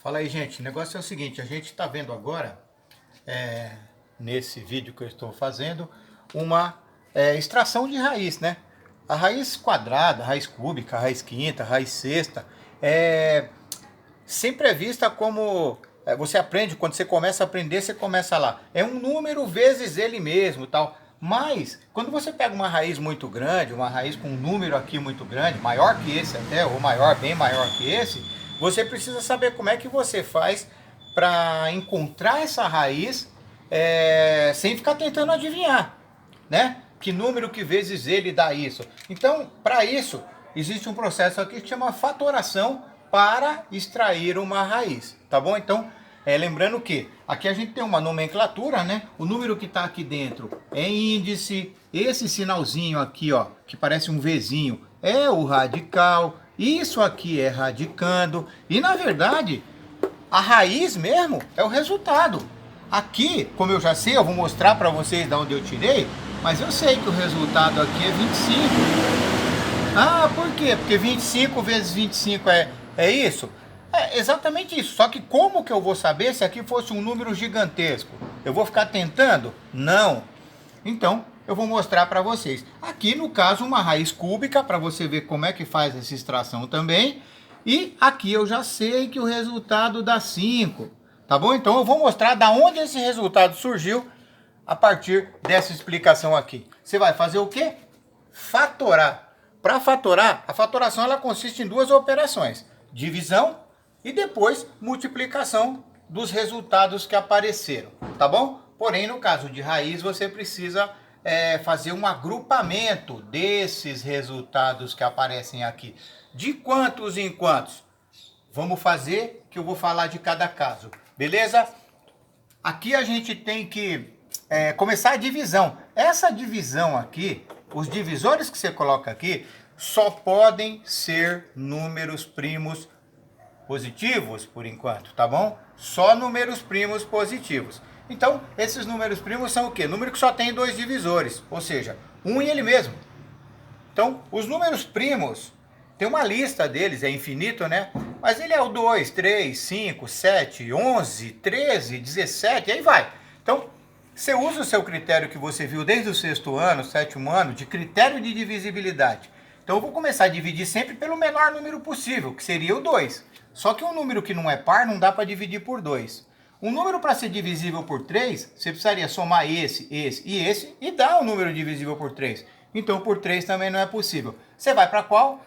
Fala aí, gente. O negócio é o seguinte, a gente está vendo agora, nesse vídeo que eu estou fazendo, uma extração de raiz, né? A raiz quadrada, a raiz cúbica, a raiz quinta, a raiz sexta, sempre é vista como... você aprende, quando você começa a aprender, você começa lá. É um número vezes ele mesmo, tal. Mas, quando você pega uma raiz muito grande, uma raiz com um número aqui muito grande, maior que esse até, ou maior, bem maior que esse, você precisa saber como é que você faz para encontrar essa raiz sem ficar tentando adivinhar, né? Que número que vezes ele dá isso. Então, para isso, existe um processo aqui que chama fatoração para extrair uma raiz, tá bom? Então, lembrando que aqui a gente tem uma nomenclatura, né? O número que está aqui dentro é índice, esse sinalzinho aqui, ó, que parece um Vzinho, é o radical, isso aqui é radicando, e na verdade, a raiz mesmo é o resultado. Aqui, como eu já sei, eu vou mostrar para vocês de onde eu tirei, mas eu sei que o resultado aqui é 25. Ah, por quê? Porque 25 vezes 25 é isso? É exatamente isso. Só que como que eu vou saber se aqui fosse um número gigantesco? Eu vou ficar tentando? Não. Então, eu vou mostrar para vocês. Aqui, no caso, uma raiz cúbica, para você ver como é que faz essa extração também. E aqui eu já sei que o resultado dá 5. Tá bom? Então, eu vou mostrar da onde esse resultado surgiu a partir dessa explicação aqui. Você vai fazer o quê? Fatorar. Para fatorar, a fatoração ela consiste em duas operações. Divisão e depois multiplicação dos resultados que apareceram, tá bom? Porém, no caso de raiz, você precisa fazer um agrupamento desses resultados que aparecem aqui. De quantos em quantos? Vamos fazer que eu vou falar de cada caso, beleza? Aqui a gente tem que começar a divisão. Essa divisão aqui, os divisores que você coloca aqui, só podem ser números primos positivos, por enquanto, tá bom? Só números primos positivos. Então, esses números primos são o quê? Número que só tem dois divisores, ou seja, um e ele mesmo. Então, os números primos, tem uma lista deles, é infinito, né? Mas ele é o 2, 3, 5, 7, 11, 13, 17, e aí vai. Então, você usa o seu critério que você viu desde o 6º ano, 7º ano, de critério de divisibilidade. Então, eu vou começar a dividir sempre pelo menor número possível, que seria o 2. Só que um número que não é par não dá para dividir por 2. Um número para ser divisível por 3, você precisaria somar esse e esse e dar um número divisível por 3. Então, por 3 também não é possível. Você vai para qual?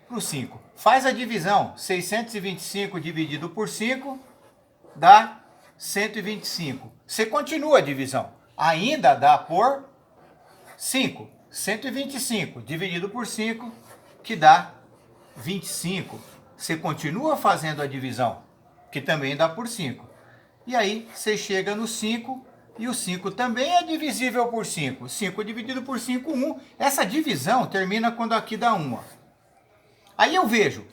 Para o 5. Faz a divisão. 625 dividido por 5 dá 125. Você continua a divisão. Ainda dá por 5. 125 dividido por 5, que dá 25. Você continua fazendo a divisão, que também dá por 5. E aí você chega no 5, e o 5 também é divisível por 5. 5 dividido por 5, 1. Essa divisão termina quando aqui dá 1. Aí eu vejo,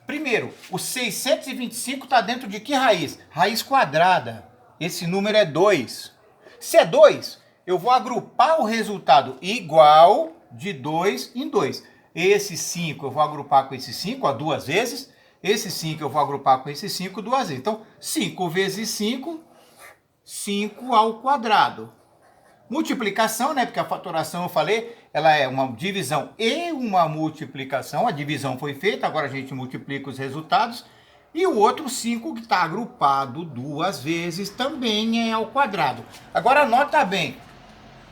primeiro, o 625 está dentro de que raiz? Raiz quadrada. Esse número é 2. Se é 2, eu vou agrupar o resultado igual de 2 em 2. Esse 5 eu vou agrupar com esse 5 duas vezes. Esse 5 eu vou agrupar com esse 5 duas vezes. Então, 5 vezes 5, 5 ao quadrado. Multiplicação, né? Porque a fatoração, eu falei, ela é uma divisão e uma multiplicação. A divisão foi feita, agora a gente multiplica os resultados. E o outro 5 que está agrupado duas vezes também é ao quadrado. Agora, nota bem.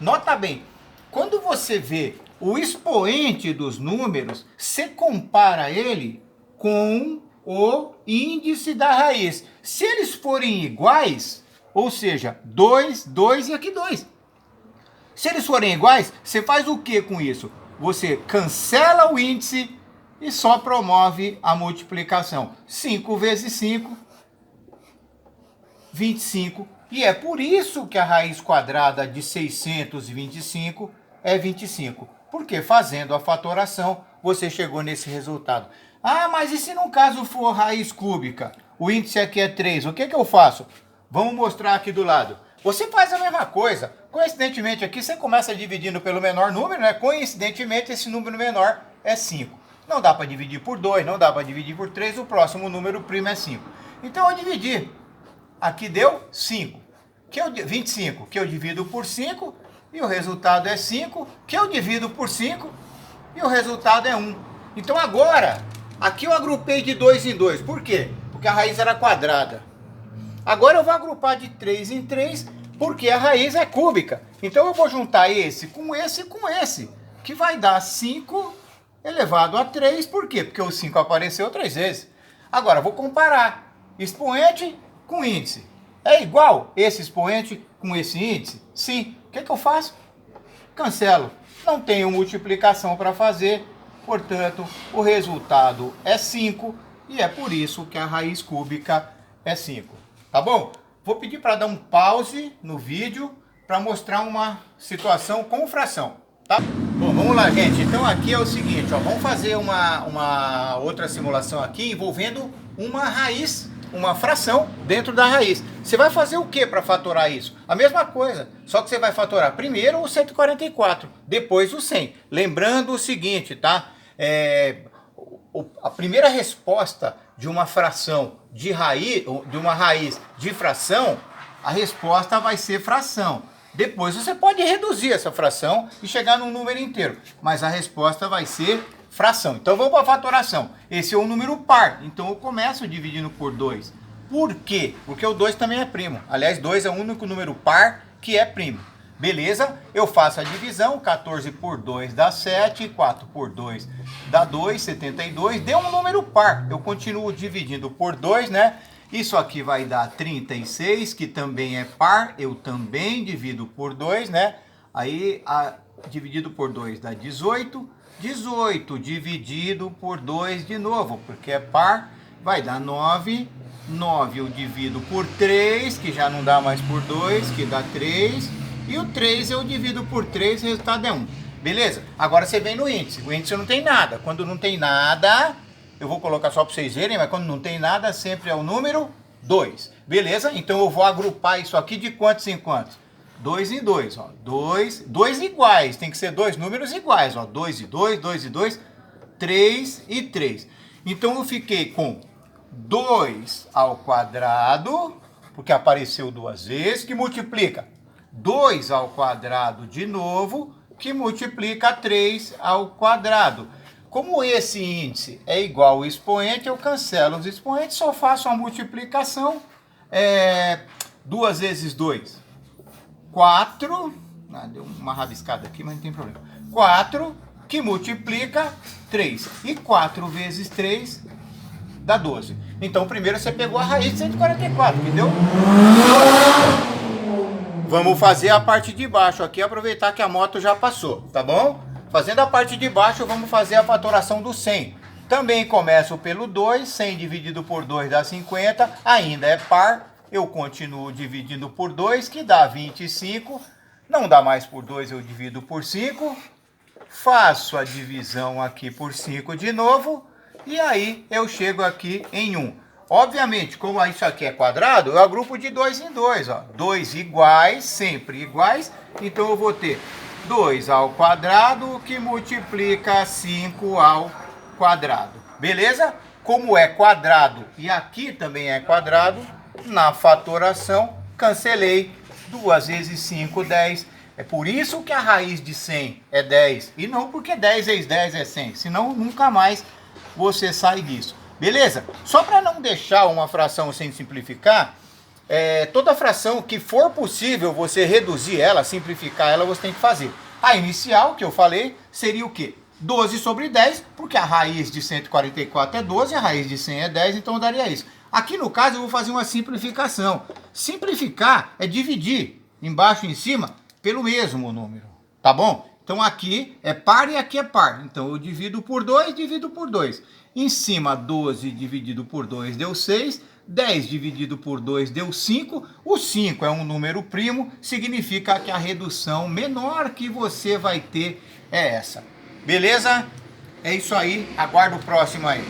Nota bem. Quando você vê o expoente dos números, você compara ele com o índice da raiz. Se eles forem iguais, ou seja, 2, 2 e aqui 2. Se eles forem iguais, você faz o que com isso? Você cancela o índice e só promove a multiplicação. 5 vezes 5, 25. E é por isso que a raiz quadrada de 625 é 25. Porque fazendo a fatoração, você chegou nesse resultado. Ah, mas e se no caso for raiz cúbica? O índice aqui é 3. O que eu faço? Vamos mostrar aqui do lado. Você faz a mesma coisa. Coincidentemente aqui você começa dividindo pelo menor número, né? Coincidentemente esse número menor é 5. Não dá para dividir por 2, não dá para dividir por 3, o próximo número primo é 5. Então eu dividi. Aqui deu 5. 25, que eu divido por 5, e o resultado é 5, que eu divido por 5, e o resultado é 1. Então agora, aqui eu agrupei de 2 em 2. Por quê? Porque a raiz era quadrada. Agora eu vou agrupar de 3 em 3, porque a raiz é cúbica. Então eu vou juntar esse com esse, que vai dar 5 elevado a 3. Por quê? Porque o 5 apareceu 3 vezes. Agora eu vou comparar expoente com índice. É igual esse expoente com esse índice? Sim. O que eu faço? Cancelo. Não tenho multiplicação para fazer, portanto, o resultado é 5, e é por isso que a raiz cúbica é 5. Tá bom? Vou pedir para dar um pause no vídeo para mostrar uma situação com fração, tá? Bom, vamos lá, gente. Então aqui é o seguinte, ó, vamos fazer uma outra simulação aqui envolvendo uma raiz, uma fração dentro da raiz. Você vai fazer o que para fatorar isso? A mesma coisa, só que você vai fatorar primeiro o 144, depois o 100. Lembrando o seguinte, tá? A primeira resposta de uma fração de raiz, de uma raiz de fração, a resposta vai ser fração. Depois você pode reduzir essa fração e chegar num número inteiro, mas a resposta vai ser fração. Então vamos para a fatoração. Esse é um número par, então eu começo dividindo por 2. Por quê? Porque o 2 também é primo. Aliás, 2 é o único número par que é primo. Beleza? Eu faço a divisão, 14 por 2 dá 7, 4 por 2 dá 2, 72. Deu um número par. Eu continuo dividindo por 2, né? Isso aqui vai dar 36, que também é par. Eu também divido por 2, né? Aí, dividido por 2 dá 18. 18 dividido por 2 de novo, porque é par, vai dar 9. 9 eu divido por 3, que já não dá mais por 2, que dá 3. E o 3 eu divido por 3, o resultado é 1. Beleza? Agora você vem no índice. O índice não tem nada. Quando não tem nada, eu vou colocar só para vocês verem, mas quando não tem nada, sempre é o número 2. Beleza? Então eu vou agrupar isso aqui de quantos em quantos? 2 em 2, ó. 2 iguais. Tem que ser dois números iguais, ó. 2 e 2, 2 e 2, 3 e 3. Então eu fiquei com 2 ao quadrado, porque apareceu duas vezes, que multiplica 2 ao quadrado de novo, que multiplica 3 ao quadrado. Como esse índice é igual ao expoente, eu cancelo os expoentes, só faço a multiplicação. 2 vezes 2, 4. Deu uma rabiscada aqui, mas não tem problema. 4, que multiplica 3. E 4 vezes 3 dá 12. Então, primeiro você pegou a raiz de 144, que deu... Vamos fazer a parte de baixo aqui, aproveitar que a moto já passou, tá bom? Fazendo a parte de baixo, vamos fazer a fatoração do 100. Também começo pelo 2, 100 dividido por 2 dá 50, ainda é par. Eu continuo dividindo por 2, que dá 25. Não dá mais por 2, eu divido por 5. Faço a divisão aqui por 5 de novo. E aí eu chego aqui em 1. Obviamente, como isso aqui é quadrado, eu agrupo de 2 em 2. 2 iguais, sempre iguais. Então eu vou ter 2 ao quadrado, que multiplica 5 ao quadrado. Beleza? Como é quadrado e aqui também é quadrado, na fatoração, cancelei. 2 vezes 5, 10. É por isso que a raiz de 100 é 10. E não porque 10 vezes 10 é 100. Senão nunca mais você sai disso. Beleza? Só para não deixar uma fração sem simplificar, toda fração que for possível você reduzir ela, simplificar ela, você tem que fazer. A inicial, que eu falei, seria o quê? 12 sobre 10, porque a raiz de 144 é 12, a raiz de 100 é 10, então eu daria isso. Aqui no caso eu vou fazer uma simplificação. Simplificar é dividir embaixo e em cima pelo mesmo número, tá bom? Então aqui é par e aqui é par. Então eu divido por 2, divido por 2. Em cima, 12 dividido por 2 deu 6. 10 dividido por 2 deu 5. O 5 é um número primo, significa que a redução menor que você vai ter é essa. Beleza? É isso aí. Aguardo o próximo aí.